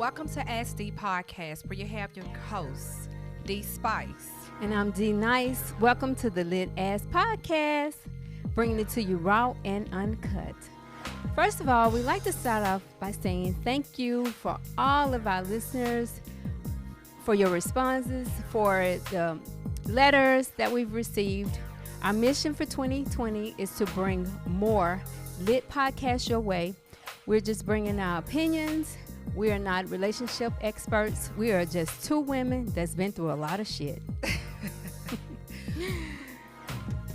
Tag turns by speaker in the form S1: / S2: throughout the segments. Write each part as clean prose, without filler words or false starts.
S1: Welcome to Ask D Podcast, where you have your hosts, D Spice.
S2: And I'm D Nice. Welcome to the Lit Ass Podcast, bringing it to you raw and uncut. First of all, we'd like to start off by saying thank you for all of our listeners, for your responses, for the letters that we've received. Our mission for 2020 is to bring more lit podcasts your way. We're just bringing our opinions. We are not relationship experts. We are just two women that's been through a lot of shit.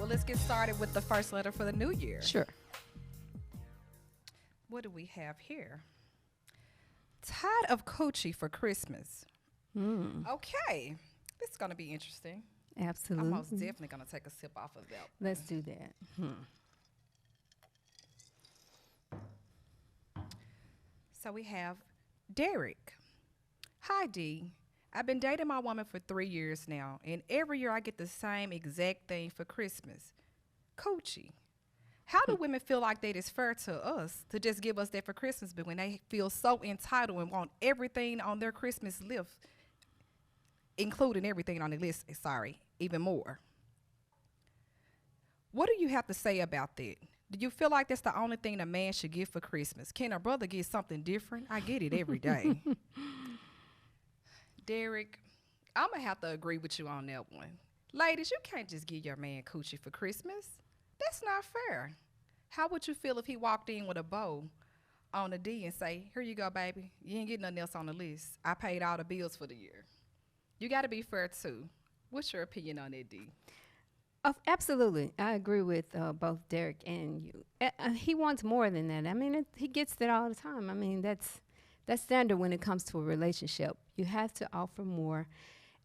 S1: Well, let's get started with the first letter for the new year.
S2: Sure.
S1: What do we have here? Tired of Coochie for Christmas. Okay. This is going to be interesting.
S2: Absolutely.
S1: I'm most definitely going to take a sip off of that.
S2: Let's do that.
S1: So we have Derek. Hi, D. I've been dating my woman for 3 years now, and every year I get the same exact thing for Christmas. Coochie. How do women feel like that is fair to us to just give us that for Christmas, but when they feel so entitled and want everything on their Christmas list, including everything on the list, even more? What do you have to say about that? Do you feel like that's the only thing a man should get for Christmas? Can a brother get something different? I get it every day. Derek, I'm going to have to agree with you on that one. Ladies, you can't just give your man Coochie for Christmas. That's not fair. How would you feel if he walked in with a bow on a D and say, here you go, baby. You ain't getting nothing else on the list. I paid all the bills for the year. You got to be fair, too. What's your opinion on that, D?
S2: Absolutely. I agree with both Derek and you. He wants more than that. I mean, he gets that all the time. I mean, that's standard when it comes to a relationship. You have to offer more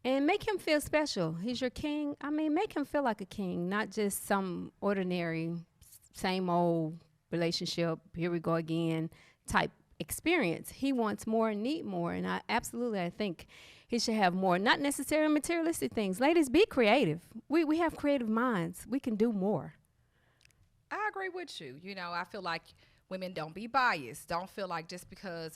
S2: and make him feel special. He's your king. I mean, make him feel like a king, not just some ordinary, same old relationship, here we go again type experience. He wants more and need more. And I think he should have more, not necessarily materialistic things. Ladies, be creative. We have creative minds. We can do more.
S1: I agree with you. You know, I feel like women don't be biased. Don't feel like just because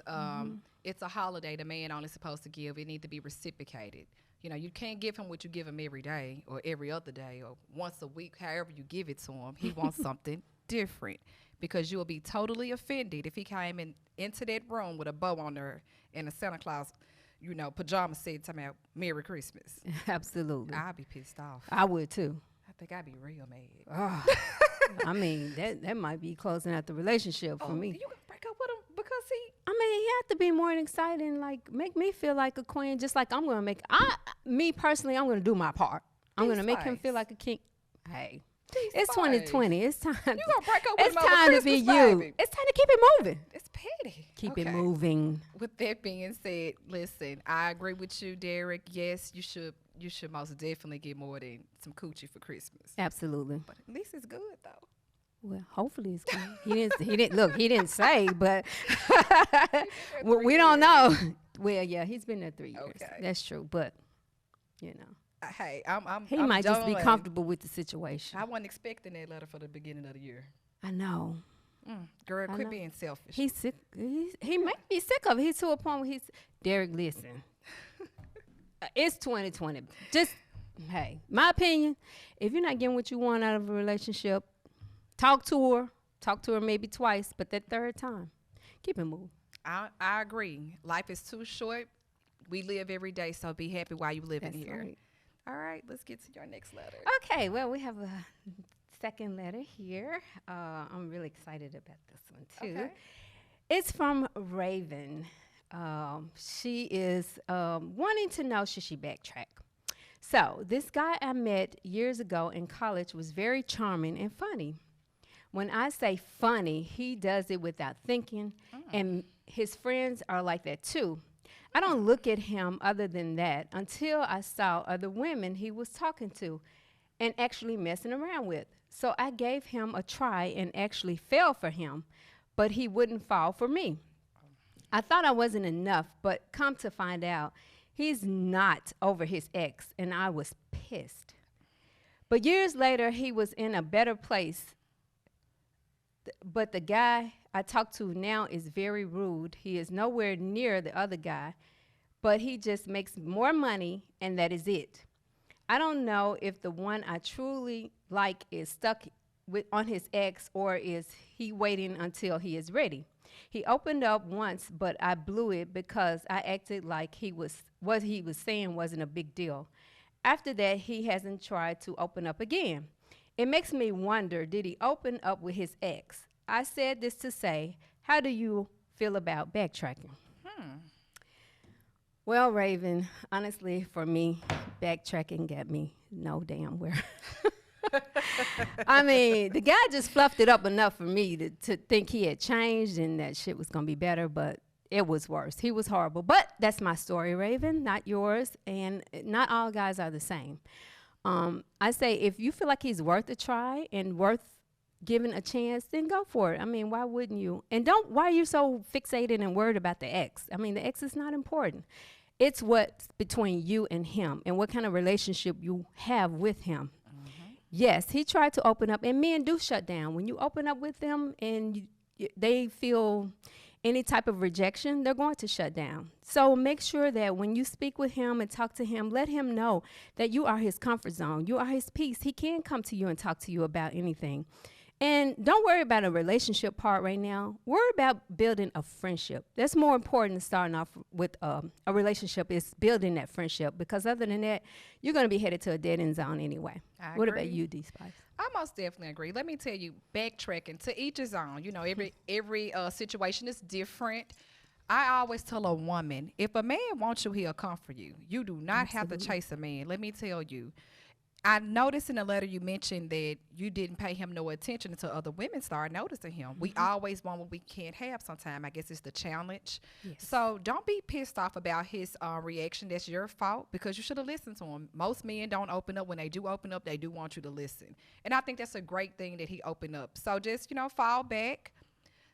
S1: it's a holiday, the man only supposed to give. It need to be reciprocated. You know, you can't give him what you give him every day or every other day or once a week, however you give it to him. He wants something different, because you will be totally offended if he came into that room with a bow on there and a Santa Claus, pajama set talking about Merry Christmas.
S2: Absolutely.
S1: I'd be pissed off.
S2: I would too.
S1: I think I'd be real mad.
S2: Oh. I mean, that might be closing out the relationship for me.
S1: You can break up with him because he
S2: had to be more exciting, like make me feel like a queen, just like I'm going to make, me personally, I'm going to do my part. I'm going to make him feel like a king. Hey. It's 2020. It's time.
S1: You gonna break up with
S2: It's time to be you.
S1: Baby.
S2: It's time to keep it moving.
S1: It's petty.
S2: Keep it moving.
S1: With that being said, listen, I agree with you, Derek. Yes, you should most definitely get more than some Coochie for Christmas.
S2: Absolutely.
S1: But at least it's good though.
S2: Well, hopefully it's good. He didn't say, but we don't know. Well, yeah, he's been there 3 years.
S1: Okay.
S2: That's true, but
S1: Hey,
S2: he might just be comfortable with the situation.
S1: I wasn't expecting that letter for the beginning of the year.
S2: I know.
S1: Girl, quit being selfish.
S2: He's sick. He might be sick of it. He's to a point where Derek, listen. It's 2020. Just, hey, my opinion, if you're not getting what you want out of a relationship, talk to her. Talk to her maybe twice, but that third time, keep it moving.
S1: I agree. Life is too short. We live every day, so be happy while you live in here.
S2: Right.
S1: All right, let's get to your next letter.
S2: Okay, well, we have a second letter here. I'm really excited about this one, too.
S1: Okay.
S2: It's from Raven. She is wanting to know, should she backtrack? So, this guy I met years ago in college was very charming and funny. When I say funny, he does it without thinking, and his friends are like that, too. I don't look at him other than that until I saw other women he was talking to and actually messing around with. So I gave him a try and actually fell for him, but he wouldn't fall for me. I thought I wasn't enough, but come to find out, he's not over his ex, and I was pissed. But years later, he was in a better place, but the guy I talk to now is very rude. He is nowhere near the other guy, but he just makes more money, and that is it. I don't know if the one I truly like is stuck on his ex, or is he waiting until he is ready. He opened up once, but I blew it because I acted like what he was saying wasn't a big deal. After that, he hasn't tried to open up again. It makes me wonder, did he open up with his ex? I said this to say, how do you feel about backtracking? Well, Raven, honestly, for me, backtracking got me no damn where. I mean, the guy just fluffed it up enough for me to think he had changed and that shit was going to be better, but it was worse. He was horrible. But that's my story, Raven, not yours. And not all guys are the same. I say if you feel like he's worth a try and worth giving a chance, then go for it. I mean, why wouldn't you? And why are you so fixated and worried about the ex? I mean, the ex is not important. It's what's between you and him and what kind of relationship you have with him. Yes, he tried to open up, and men do shut down. When you open up with them and they feel any type of rejection, they're going to shut down. So make sure that when you speak with him and talk to him, let him know that you are his comfort zone. You are his peace. He can come to you and talk to you about anything. And don't worry about a relationship part right now. Worry about building a friendship. That's more important than starting off with a relationship, is building that friendship. Because other than that, you're going to be headed to a dead end zone anyway. What about you, D Spice?
S1: I most definitely agree. Let me tell you, backtracking, to each his own. You know, every situation is different. I always tell a woman, if a man wants you, he'll come for you. You do not have to chase a man. Let me tell you. I noticed in the letter you mentioned that you didn't pay him no attention until other women started noticing him. We always want what we can't have sometimes. I guess it's the challenge. Yes. So don't be pissed off about his reaction. That's your fault, because you should have listened to him. Most men don't open up. When they do open up, they do want you to listen. And I think that's a great thing that he opened up. So just, fall back.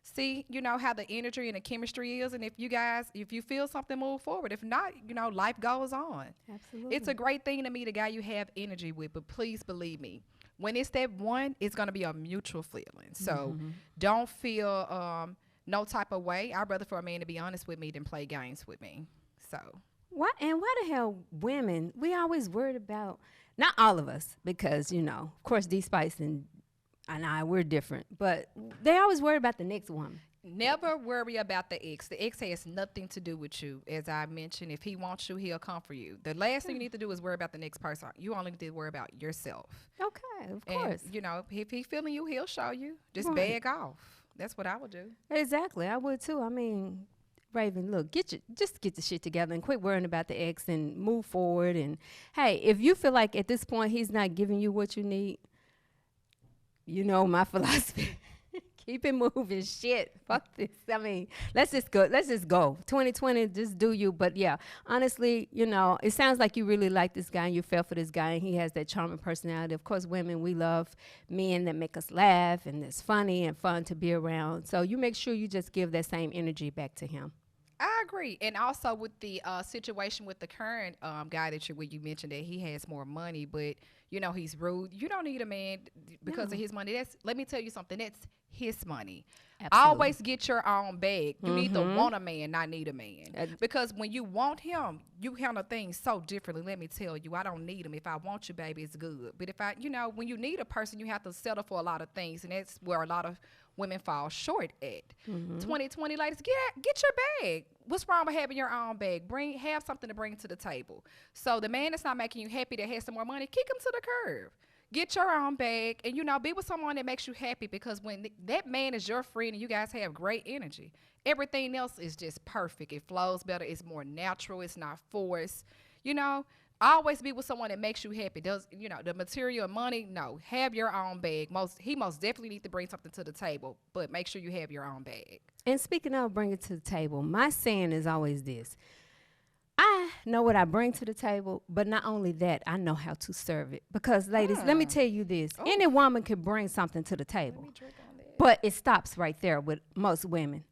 S1: See, how the energy and the chemistry is. And if you feel something, move forward. If not, life goes on.
S2: Absolutely.
S1: It's a great thing to meet a guy you have energy with. But please believe me, when it's that one, it's going to be a mutual feeling. So don't feel no type of way. I'd rather for a man to be honest with me than play games with me. So.
S2: Why the hell women, we always worried about, not all of us, because, of course, D Spice and we're different, but they always worry about the next woman.
S1: Never worry about the ex. The ex has nothing to do with you. As I mentioned, if he wants you, he'll come for you. The last thing you need to do is worry about the next person. You only need to worry about yourself.
S2: Okay, of course.
S1: If he's feeling you, he'll show you. Just bag off. That's what I would do.
S2: Exactly, I would too. I mean, Raven, look, just get the shit together and quit worrying about the ex and move forward. And hey, if you feel like at this point he's not giving you what you need, my philosophy. Keep it moving. Shit. Fuck this. I mean, let's just go. 2020, just do you. But yeah, honestly, it sounds like you really like this guy and you fell for this guy and he has that charming personality. Of course, women, we love men that make us laugh and that's funny and fun to be around. So you make sure you just give that same energy back to him.
S1: I agree. And also with the situation with the current guy that you mentioned that he has more money, but he's rude. You don't need a man because of his money. Let me tell you something. That's his money. Absolutely. Always get your own bag. You need to want a man, not need a man. Because when you want him, you handle things so differently. Let me tell you, I don't need him. If I want you, baby, it's good. But if when you need a person, you have to settle for a lot of things, and that's where a lot of women fall short at. 2020 ladies, get your bag. What's wrong with having your own bag? Have something to bring to the table. So the man that's not making you happy, that has some more money, kick him to the curb. Get your own bag and, be with someone that makes you happy, because when that man is your friend and you guys have great energy, everything else is just perfect. It flows better. It's more natural. It's not forced. Always be with someone that makes you happy. The material and money, no. Have your own bag. He most definitely need to bring something to the table, but make sure you have your own bag.
S2: And speaking of bringing to the table, my saying is always this. I know what I bring to the table, but not only that, I know how to serve it. Because, ladies, let me tell you this. Any woman can bring something to the table,
S1: let me drink on that.
S2: But it stops right there with most women.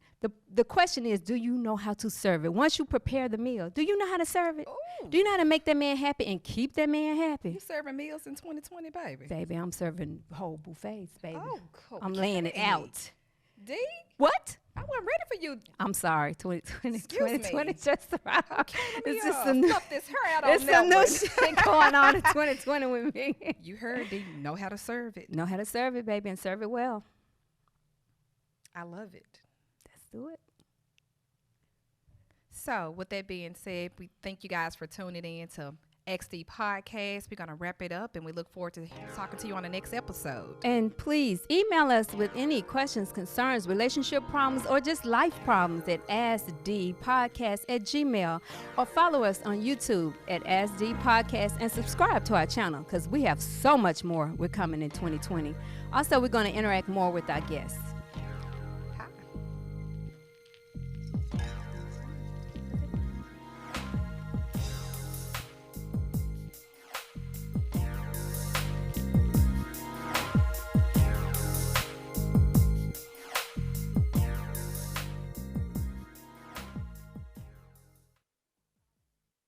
S2: The question is, do you know how to serve it? Once you prepare the meal, do you know how to serve it?
S1: Ooh.
S2: Do you know how to make that man happy and keep that man happy?
S1: You serving meals in 2020, baby?
S2: Baby, I'm serving whole buffets, baby.
S1: Oh, cool.
S2: I'm laying it out.
S1: D?
S2: What?
S1: I wasn't ready for you.
S2: I'm sorry. 2020.
S1: Excuse me.
S2: 2020 just arrived.
S1: Okay, let me
S2: It's just a new,
S1: fluff this hair out on
S2: it's
S1: that
S2: a new
S1: one.
S2: shit going on in 2020 with me.
S1: You heard D. Know how to serve it.
S2: Know how to serve it, baby, and serve it well.
S1: I love it.
S2: Let's do it.
S1: So, with that being said, we thank you guys for tuning in to XD Podcast. We're going to wrap it up, and we look forward to talking to you on the next episode.
S2: And please email us with any questions, concerns, relationship problems, or just life problems at AskDPodcast@gmail.com, or follow us on YouTube at AskDPodcast and subscribe to our channel because we have so much more we're coming in 2020. Also, we're going to interact more with our guests.